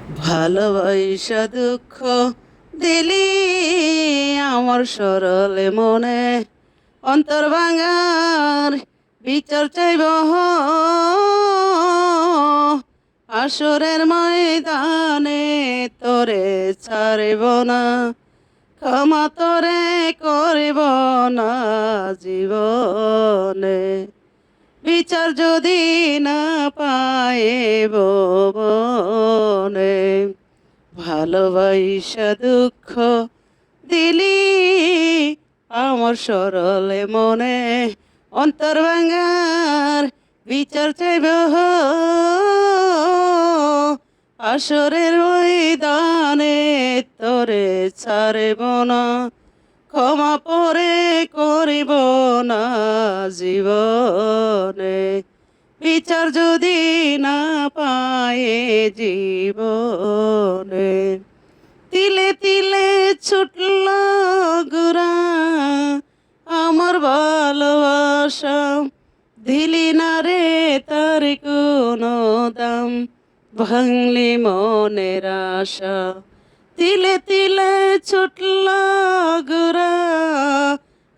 ভালোবাসা দুঃখ দিলি আমার সরল মনে, অন্তর ভাঙার বিচার চাইব আসরের ময়দানে, তোরে ছাড়ব না, ক্ষমা তোরে করব না জীবনে। বিচার যদি না পায়ে ভুবনে, ভালোবাসা দুঃখ দিলি আমার সরলে মনে, অন্তর ভাঙার বিচার চাইব আসরের ময়দানে, তোরে ছাড়ব না, ক্ষমা পরে করিব না জীবনে। বিচার যদি না পায়ে জীবনে, তিলে তিলে ছুটল গোরা আমার ভালোবাসা, দিলি না রে তার কোনো দাম, ভাঙলি মনের আশা। তিলে তিলে ছুটল গোরা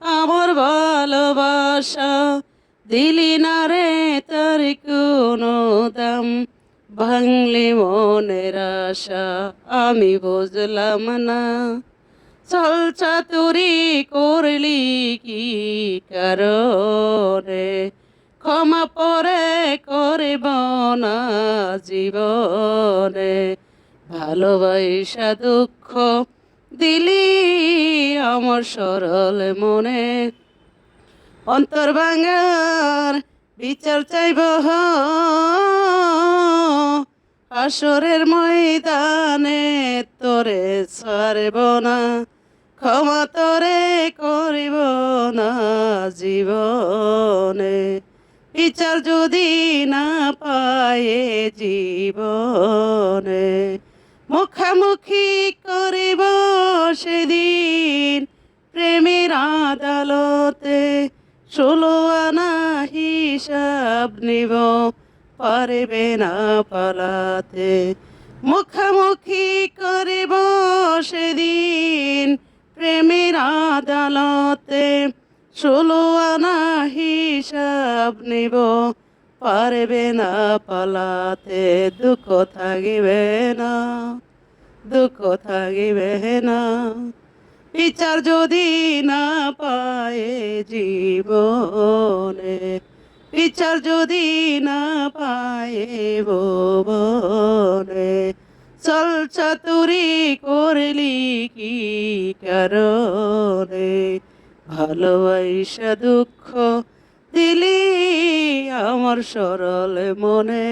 আমার ভালোবাসা, দিলি না রে তার কোনো দাম, ভাঙলি মনের আশা। আমি বুঝলাম না চল চাতুরি করলি কি কারণে, ক্ষমা পরে করিব না জীবনে। ভালোবাসা দুঃখ দিলি আমার সরল মনে, অন্তর ভাঙার বিচার চাইব আসরের ময়দানে, তোরে ছাড়ব না, ক্ষমা তোরে করিব না জীবনে। বিচার যদি না পায়ে জীবনে, মুখামুখি করিব সেদিন প্রেমের আদালতে, 16 আনা হিসাব নিব পারবে না পালাতে। মুখামুখি করিব সেদিন প্রেমের আদালতে, 16 আনা হিসাব নিব পারবে না পালাতে। দুঃখ থাকিবে না, দুঃখ থাকিবে না, বিচার যদি না পায়ে জীবনে। বিচার যদি না পায়ে ভুবনে, চল চাতুরি করলি কি কারণে। ভালোবাসা দুঃখ দিলি আমার সরল মনে,